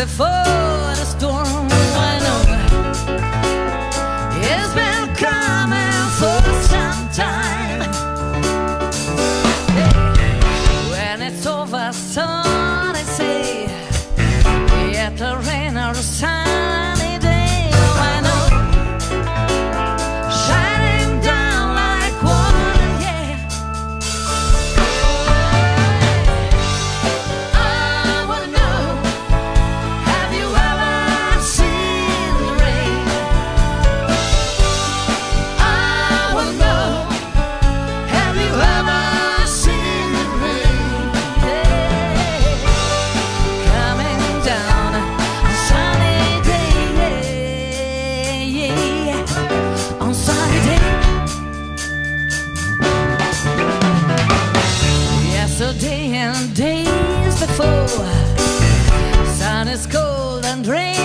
before the storm. I know it's been coming for some time. When it's over, so they say, yet the rain or the sunny day. Oh, I know, shining down like water, yeah. I wanna know, have you ever seen the rain? I wanna know, have you ever seen the rain? Yeah. Coming down on sunny day, yeah, yeah. On sunny day. Yesterday and days before, sun is cold and rain